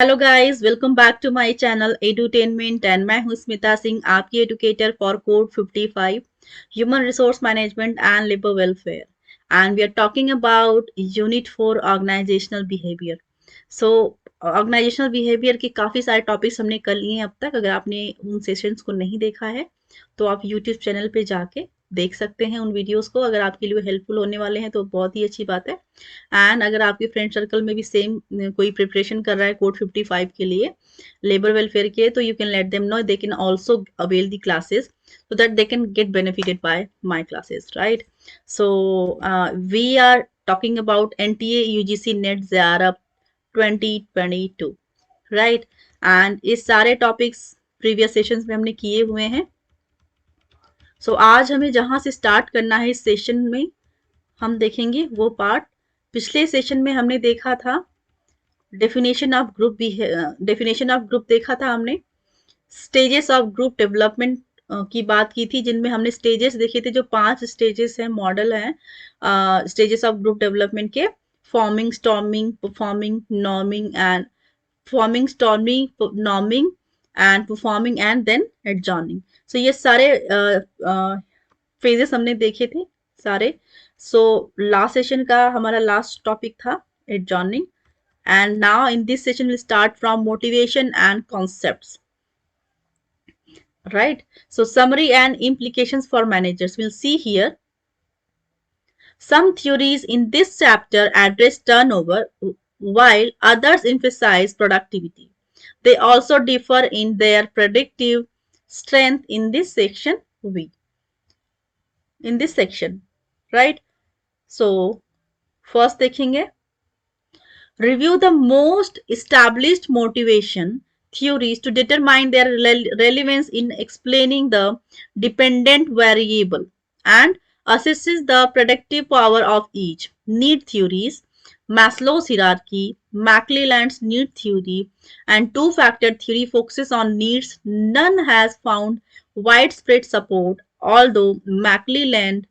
Hello guys, welcome back to my channel edutainment and मैं हूं स्मिता सिंह, आपकी educator for code 55 human resource management and labour welfare. And we are talking about unit 4 organisational behaviour. So organisational behaviour के काफ़ी सारे topics हमने कर लिए हैं अब तक। अगर आपने उन सेशंस को नहीं देखा है तो आप यूट्यूब चैनल पे जाके देख सकते हैं उन वीडियोस को। अगर आपके लिए हेल्पफुल होने वाले हैं तो बहुत ही अच्छी बात है। एंड अगर आपके फ्रेंड सर्कल में भी सेम कोई प्रिपरेशन कर रहा है कोड 55 के लिए, लेबर वेलफेयर के, तो you can let them know, they can also avail the classes so that they can get benefited by my classes, right? So we are talking about NTA UGC NET ZARA 2022, right? And इस सारे topics previous sessions में हमने किए हुए हैं। सो आज हमें जहां से स्टार्ट करना है इस सेशन में, हम देखेंगे वो पार्ट पिछले सेशन में हमने देखा था। डेफिनेशन ऑफ ग्रुप भी डेफिनेशन ऑफ ग्रुप देखा था हमने। स्टेजेस ऑफ ग्रुप डेवलपमेंट की बात की थी, जिनमें हमने स्टेजेस देखे थे। जो 5 स्टेजेस हैं, मॉडल हैं स्टेजेस ऑफ ग्रुप डेवलपमेंट के: forming, storming, performing, norming and forming, storming, norming and performing and then adjourning. So ये सारे फेजेस हमने देखे थे सारे। सो लास्ट सेशन का हमारा लास्ट टॉपिक था एडजॉर्निंग। And now in this session we'll start from motivation and concepts, right? So summary and implications for managers, we'll see here. Some theories in this chapter address turnover while others emphasize productivity. They also differ in their predictive strength in this section, right? So first देखेंगे, review the most established motivation theories to determine their relevance in explaining the dependent variable and assesses the predictive power of each. Need theories: Maslow's hierarchy, McClelland's need theory, and two-factor theory focuses on needs. None has found widespread support, although McClelland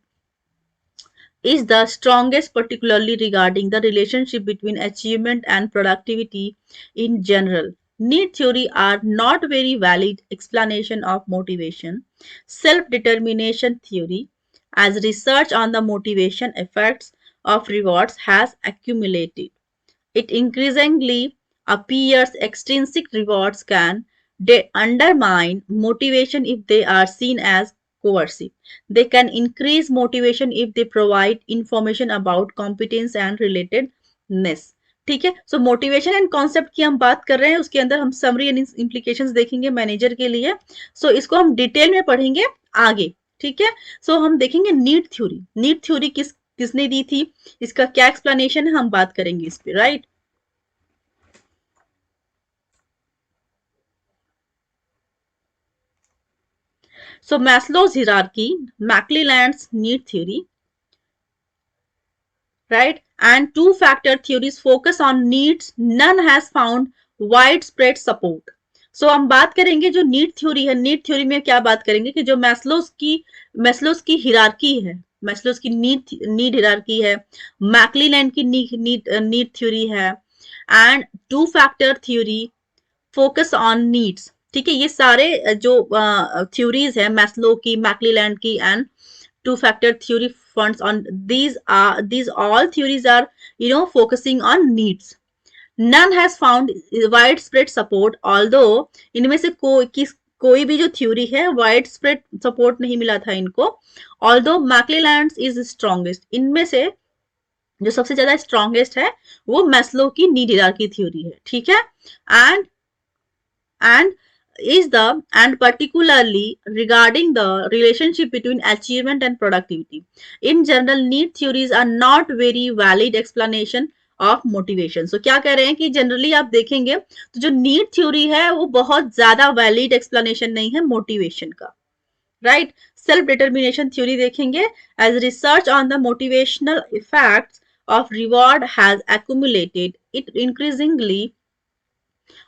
is the strongest, particularly regarding the relationship between achievement and productivity in general. Need theory are not very valid explanation of motivation. Self-determination theory, as research on the motivation effects of rewards has accumulated, it increasingly appears extrinsic rewards can undermine motivation if they are seen as coercive. They can increase motivation if they provide information about competence and relatedness. ठीक है, सो motivation and concept की हम बात कर रहे हैं, उसके अंदर हम समरी एंड इम्प्लीकेशंस देखेंगे मैनेजर के लिए। सो इसको हम डिटेल में पढ़ेंगे आगे, ठीक है। सो हम देखेंगे नीड थ्योरी। नीड थ्योरी किसने दी थी, इसका क्या एक्सप्लेनेशन है, हम बात करेंगे इस पे, right. So Maslow's hierarchy, McClelland's need theory, right? And two-factor theories focus on needs. None has found widespread support. So हम बात करेंगे जो नीड थ्योरी है, नीड थ्योरी में क्या बात करेंगे कि जो मैस्लोस की हिरार्की है, मैस्लोस की नीड हिरार्की है, मैक्लीलैंड की नीड थ्योरी है, and two factor theory focus on needs. ठीक है, ये सारे जो थ्योरीज है, मैस्लो की, मैक्लीलैंड की and two factor theory funds on these all theories are focusing on needs. None has found widespread support, although इनमें से कोई भी जो थ्योरी है वाइड स्प्रेड सपोर्ट नहीं मिला था इनको। ऑल्दो मैक्लेलैंड इज स्ट्रॉन्गेस्ट, इनमें से जो सबसे ज्यादा स्ट्रॉन्गेस्ट है वो मैस्लो की नीड हिरार्की थ्योरी है, ठीक है। And and particularly regarding the relationship between achievement and productivity. In general, need theories are not very valid explanation of motivation. So क्या कह रहे हैं कि जनरली आप देखेंगे तो जो नीड थ्योरी है वो बहुत ज्यादा वैलिड एक्सप्लेनेशन नहीं है मोटिवेशन का, राइट। सेल्फ डिटर्मिनेशन थ्योरी देखेंगे, as research on the motivational effects of reward has accumulated, it increasingly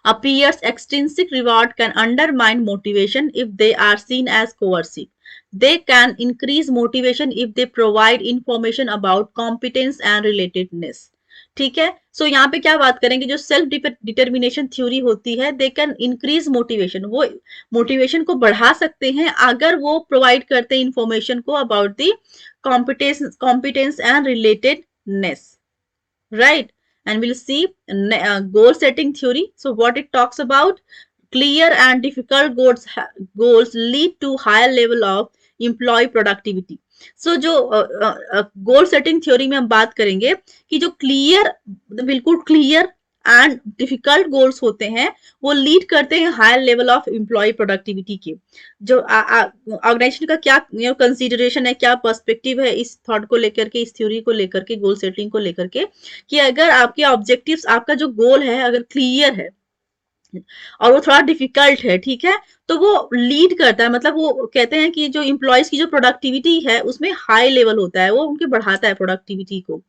appears extrinsic reward can undermine motivation if they are seen as coercive. They can increase motivation if they provide information about competence and relatedness. ठीक है। सो यहाँ पे क्या बात करेंगे, जो self determination theory होती है, दे कैन इंक्रीज मोटिवेशन, वो मोटिवेशन को बढ़ा सकते हैं अगर वो प्रोवाइड करते हैं इंफॉर्मेशन को about the competence and relatedness, right? And we'll see goal setting theory. So what it talks about, clear and difficult goals lead to higher level of employee productivity. So जो goal setting theory में हम बात करेंगे कि जो clear, बिल्कुल clear and difficult goals होते हैं, वो लीड करते हैं higher level of employ productivity के। जो ऑर्गेनाइजेशन का क्या कंसीडरेशन है, क्या पर्सपेक्टिव है इस थॉट को लेकर के, इस थ्योरी को लेकर के, गोल सेटिंग को लेकर के, कि अगर आपके ऑब्जेक्टिव्स, आपका जो गोल है अगर क्लियर है और वो थोड़ा डिफिकल्ट है, ठीक है, तो वो लीड करता है, मतलब वो कहते हैं कि जो इम्प्लॉयज की जो प्रोडक्टिविटी है उसमें हाई लेवल होता है, वो उनके बढ़ाता है प्रोडक्टिविटी को,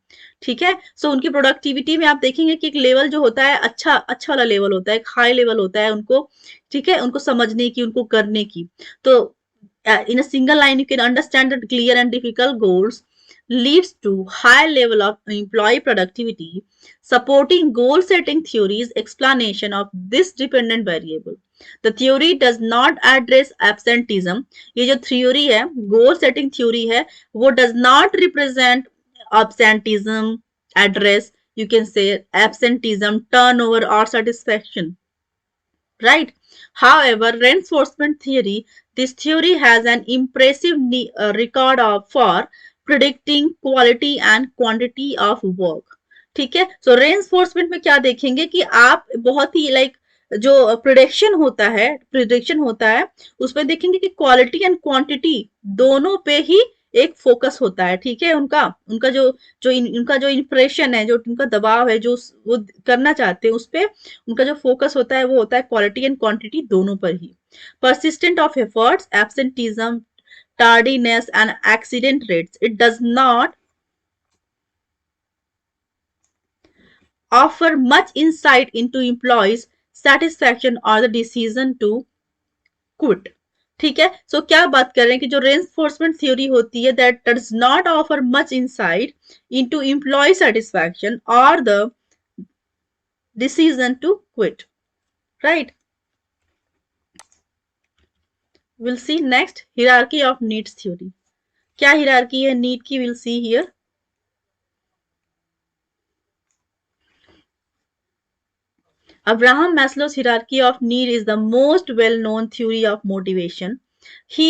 ठीक है। सो उनकी प्रोडक्टिविटी में आप देखेंगे कि एक लेवल जो होता है, अच्छा अच्छा वाला लेवल होता है, एक हाई लेवल होता है उनको, ठीक है, उनको समझने की, उनको करने की। तो in a single line you can understand that clear and difficult goals leads to high level of employee productivity. Supporting goal setting theories explanation of this dependent variable, the theory does not address absenteeism. ये जो theory है, goal setting theory है, वो does not represent absenteeism, address, you can say absenteeism, turnover or satisfaction, right? However, reinforcement theory, this theory has an impressive record for predicting quality and quantity of work. ठीक है। सो reinforcement में क्या देखेंगे कि आप बहुत ही लाइक जो prediction होता है उसमें देखेंगे कि क्वालिटी एंड क्वांटिटी दोनों पे ही एक फोकस होता है, ठीक है। उनका उनका जो उनका जो इंप्रेशन है, जो उनका दबाव है, जो वो करना चाहते हैं, उस पे उनका जो फोकस होता है वो होता है क्वालिटी एंड क्वांटिटी दोनों पर ही। persistent of efforts, absenteeism, tardiness and accident rates, it does not offer much insight into employees satisfaction or the decision to quit, ठीक है। सो क्या बात कर रहे हैं कि जो रेन्फोर्समेंट थ्योरी होती है, that does not offer much insight into employ satisfaction और the decision to quit, right. Will see next hierarchy of needs theory. क्या हिरार्की है नीड की, will see here. Abraham Maslow's hierarchy of need is the most well-known theory of motivation. He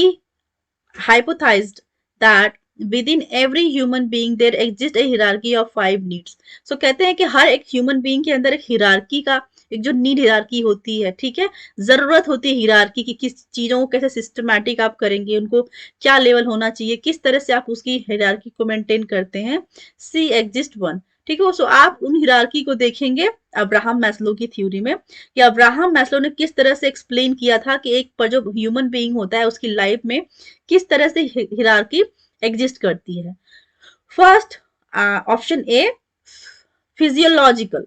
hypothesized that within every human being there exists a hierarchy of 5 needs. So कहते हैं कि हर एक human being के अंदर एक hierarchy का, एक जो नीड हिरार्की होती है, ठीक है, जरूरत होती है हिरार्की की, किस चीजों को कैसे सिस्टमैटिक आप करेंगे, उनको क्या लेवल होना चाहिए, किस तरह से आप उसकी हिरार्की को मेंटेन करते हैं। सी एग्जिस्ट वन, ठीक है। सो आप उन हिरार्की को देखेंगे अब्राहम मैस्लो की थ्योरी में, कि अब्राहम मैस्लो ने किस तरह से एक्सप्लेन किया था कि एक पर जो ह्यूमन बीइंग होता है उसकी लाइफ में किस तरह से हिरार्की एग्जिस्ट करती है। फर्स्ट ऑप्शन ए, फिजियोलॉजिकल,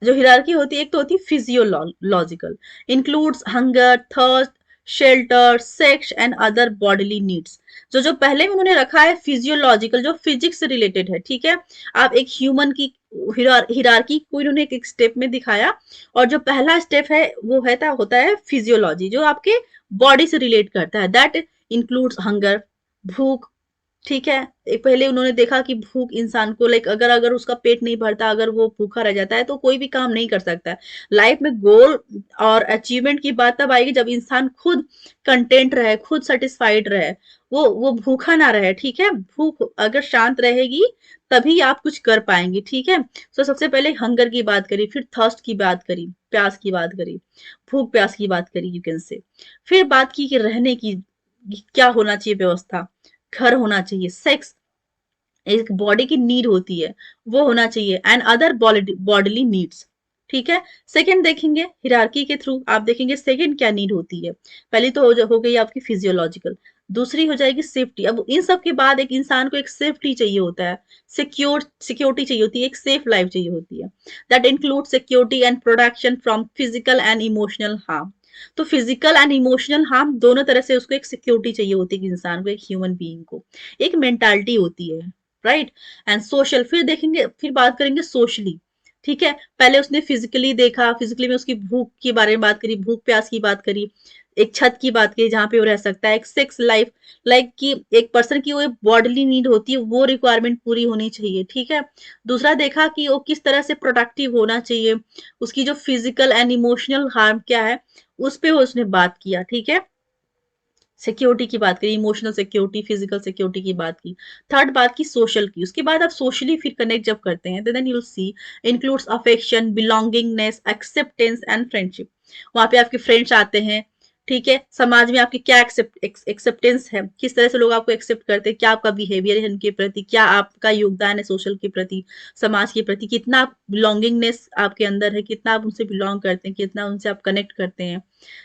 जो हिरार्की होती है एक तो होती है physiological, includes hunger, thirst, shelter, sex and other bodily needs. जो पहले में उन्होंने रखा है फिजियोलॉजिकल, जो फिजिक्स से रिलेटेड है, ठीक है। आप एक ह्यूमन की हिरार्की को इन्होंने एक स्टेप में दिखाया, और जो पहला स्टेप है वो होता है फिजियोलॉजी, जो आपके बॉडी से रिलेट करता है, दैट इंक्लूड्स हंगर, भूख, ठीक है। एक पहले उन्होंने देखा कि भूख इंसान को लाइक अगर अगर उसका पेट नहीं भरता, अगर वो भूखा रह जाता है तो कोई भी काम नहीं कर सकता है लाइफ में। गोल और अचीवमेंट की बात तब आएगी जब इंसान खुद कंटेंट रहे, खुद सेटिस्फाइड रहे, वो भूखा ना रहे, ठीक है। भूख अगर शांत रहेगी तभी आप कुछ कर पाएंगे, ठीक है। तो सबसे पहले हंगर की बात करी, फिर थर्स्ट की बात करी, प्यास की बात करी, भूख प्यास की बात करी, यू कैन से। फिर बात की कि रहने की क्या होना चाहिए व्यवस्था, घर होना चाहिए, सेक्स एक बॉडी की नीड होती है वो होना चाहिए, एंड अदर बॉडीली नीड्स, ठीक है। सेकंड देखेंगे हिरार्की के थ्रू, आप देखेंगे सेकंड क्या नीड होती है। पहली तो हो गई आपकी फिजियोलॉजिकल, दूसरी हो जाएगी सेफ्टी। अब इन सब के बाद एक इंसान को एक सेफ्टी चाहिए होता है, सिक्योरिटी चाहिए होती है, एक सेफ लाइफ चाहिए होती है, that include security and protection from physical and emotional harm. तो फिजिकल एंड इमोशनल हार्म दोनों तरह से उसको एक सिक्योरिटी चाहिए होती है इंसान को, एक ह्यूमन बीइंग को। एक मेंटालिटी होती है, राइट। एंड सोशल, फिर देखेंगे, फिर बात करेंगे सोशली। ठीक है, पहले उसने फिजिकली देखा, फिजिकली में उसकी भूख के बारे में बात करी, भूख प्यास की बात करी, एक छत की बात करी जहाँ पे वो रह सकता है, एक सेक्स लाइफ, लाइक कि एक पर्सन की वो बॉडीली नीड होती है, वो रिक्वायरमेंट पूरी होनी चाहिए। ठीक है, दूसरा देखा कि वो किस तरह से प्रोडक्टिव होना चाहिए, उसकी जो फिजिकल एंड इमोशनल हार्म क्या है उस पे उसने बात किया। ठीक है, सिक्योरिटी की बात करी, इमोशनल सिक्योरिटी, फिजिकल सिक्योरिटी की बात की। थर्ड बात की सोशल की। उसके बाद आप सोशली फिर कनेक्ट जब करते हैं, then you see includes affection, belongingness, acceptance and friendship. वहां पे आपके फ्रेंड्स आते हैं। ठीक है, समाज में आपकी क्या एक्सेप्टेंस है, किस तरह से लोग आपको एक्सेप्ट करते हैं, क्या आपका बिहेवियर है उनके प्रति, क्या आपका योगदान है सोशल के प्रति, समाज के प्रति, कितना बिलोंगिंगनेस आपके अंदर है, कितना आप उनसे बिलोंग करते हैं, कितना उनसे आप कनेक्ट करते हैं,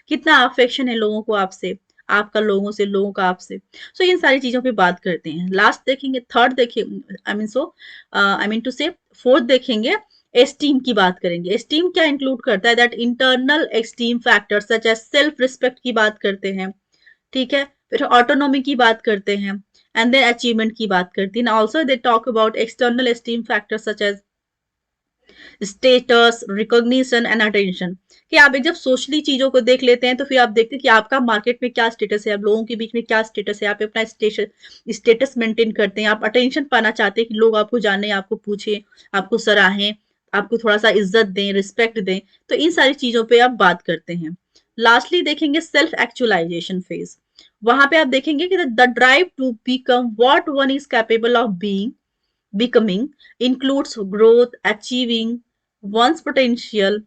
कितना अफेक्शन है लोगों को आपसे, आपका लोगों से, लोगों का आपसे। सो इन सारी चीजों पे बात करते हैं। लास्ट देखेंगे, थर्ड देखिए, I mean to say fourth देखेंगे, एस्टीम की बात करेंगे। एस्टीम क्या इंक्लूड करता है, that internal esteem factors such as self respect की बात करते हैं। ठीक है, फिर ऑटोनॉमी की बात करते हैं, एंड देन अचीवमेंट की बात करती है। Also they talk about external esteem factors such as status, recognition and attention. कि आप एक जब सोशली चीजों को देख लेते हैं तो फिर आप देखते हैं कि आपका मार्केट में क्या स्टेटस है, आप लोगों के बीच में क्या स्टेटस है, आप अपना स्टेटस मेंटेन करते हैं, आप अटेंशन पाना चाहते हैं कि लोग आपको जाने, आपको पूछे, आपको सराहें, आपको थोड़ा सा इज्जत दें, रिस्पेक्ट दें। तो इन सारी चीजों पे आप बात करते हैं। लास्टली देखेंगे सेल्फ एक्चुअलाइजेशन फेज। वहां पे आप देखेंगे कि the drive to become what one is capable of being, becoming includes growth, achieving one's potential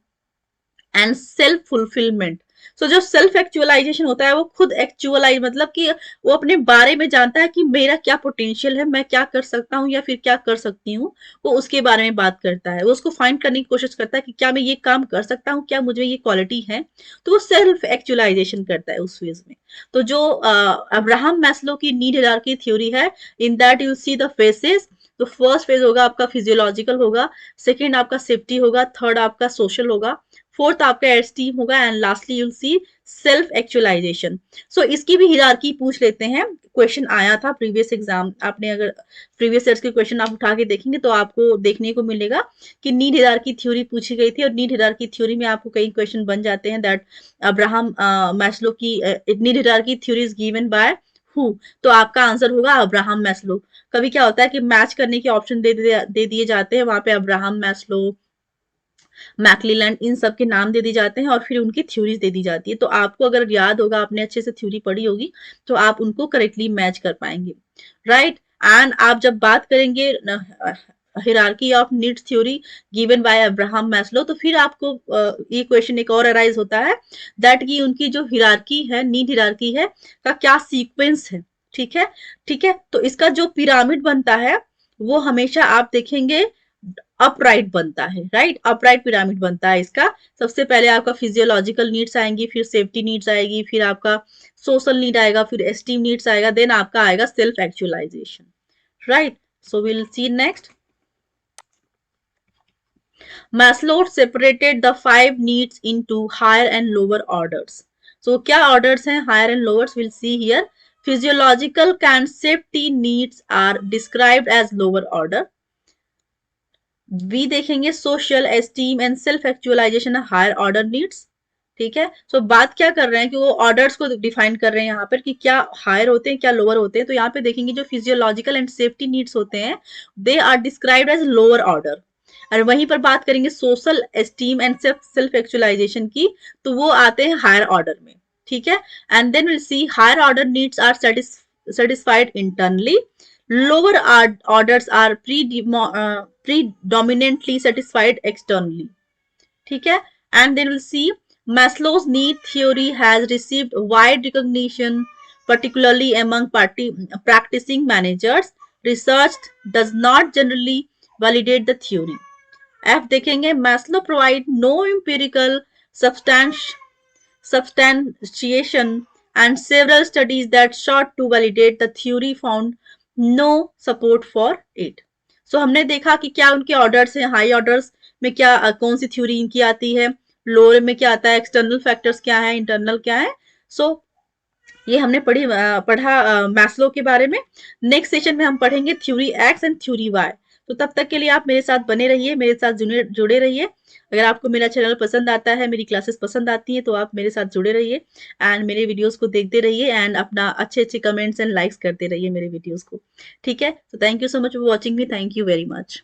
and self fulfilment. So जो सेल्फ एक्चुअलाइजेशन होता है वो खुद एक्चुअलाइज, मतलब कि वो अपने बारे में जानता है कि मेरा क्या पोटेंशियल है, मैं क्या कर सकता हूँ या फिर क्या कर सकती हूँ, वो उसके बारे में बात करता है। वो उसको फाइंड करने की कोशिश करता है कि क्या मैं ये काम कर सकता हूँ, क्या मुझे ये क्वालिटी है। तो वो सेल्फ एक्चुअलाइजेशन करता है उस फेज में। तो जो अब्राहम मैस्लो की नीड हायरार्की थ्योरी है, in that you see the faces. तो फर्स्ट फेज होगा आपका फिजियोलॉजिकल होगा, सेकेंड आपका सेफ्टी होगा, थर्ड आपका सोशल होगा, फोर्थ आपका एस्टीम होगा, and lastly you'll see self actualisation. So इसकी भी हिरार्की पूछ लेते हैं। क्वेश्चन आया था प्रीवियस एग्जाम, आपने अगर प्रीवियस ईयर्स के क्वेश्चन आप उठा के देखेंगे तो आपको देखने को मिलेगा कि नीड हिरार्की थ्योरी पूछी गई थी, और नीड हिरार्की थ्योरी में आपको कई क्वेश्चन बन जाते हैं दैट अब्राहम मैस्लो की need hierarchy theory is given by who. तो आपका आंसर होगा अब्राहम मैस्लो। कभी क्या होता है कि मैच करने के ऑप्शन दे दिए जाते हैं, वहां पे अब्राहम मैस्लो, मैकलीलैंड, इन सब के नाम दे दिए जाते हैं और फिर उनकी थ्योरीज दे दी जाती है। तो आपको अगर याद होगा, आपने अच्छे से थ्योरी पढ़ी होगी, तो आप उनको करेक्टली मैच कर पाएंगे, राइट। एंड आप जब बात करेंगे hierarchy of needs theory given by Abraham Maslow, तो फिर आपको ये क्वेश्चन एक और अराइज होता है दैट की उनकी जो हिरार्की है, नीड हिरार्की है, का क्या सीक्वेंस है। ठीक है, ठीक है, तो इसका जो पिरामिड बनता है वो हमेशा आप देखेंगे अपराइट बनता है, राइट। अपराइट पिरामिड बनता है इसका। सबसे पहले आपका फिजियोलॉजिकल नीड्स आएंगी, फिर सेफ्टी नीड्स आएगी, फिर आपका सोशल नीड आएगा, फिर एस्टीम नीड्स आएगा, देन आपका आएगा self actualisation, right. So will see next. Maslow separated the five needs into higher and lower orders. So क्या orders हैं higher and lowers? We'll see here. Physiological and safety needs are described as lower order. बी देखेंगे social, esteem and self actualisation higher order needs. ठीक है, सो बात क्या कर रहे हैं कि वो ऑर्डर्स को डिफाइन कर रहे हैं यहाँ पर कि क्या हायर होते हैं, क्या लोअर होते हैं। तो यहाँ पे देखेंगे जो फिजियोलॉजिकल एंड सेफ्टी नीड्स होते हैं, they are described as lower order. और वहीं पर बात करेंगे social, esteem and self actualisation की, तो वो आते हैं हायर ऑर्डर में। ठीक है, and then will see higher order needs are satisfied internally, lower orders are predominantly satisfied externally. ठीक है, and then we'll see Maslow's need theory has received wide recognition, particularly among practicing managers. Research does not generally validate the theory. F देखेंगे Maslow provide no empirical substantiation, and several studies that sought to validate the theory found no support for it. So हमने देखा कि क्या उनके orders हैं, high orders में क्या कौन सी थ्योरी इनकी आती है, लोअर में क्या आता है, एक्सटर्नल फैक्टर्स क्या है, इंटरनल क्या है। सो ये हमने पढ़ा मैस्लो के बारे में। नेक्स्ट सेशन में हम पढ़ेंगे theory X and theory Y. तो तब तक के लिए आप मेरे साथ बने रहिए, मेरे साथ जुड़े रहिए। अगर आपको मेरा चैनल पसंद आता है, मेरी क्लासेस पसंद आती हैं, तो आप मेरे साथ जुड़े रहिए एंड मेरे वीडियोस को देखते रहिए एंड अपना अच्छे अच्छे कमेंट्स एंड लाइक्स करते रहिए मेरे वीडियोस को। ठीक है, तो thank you so much for watching me. Thank you very much.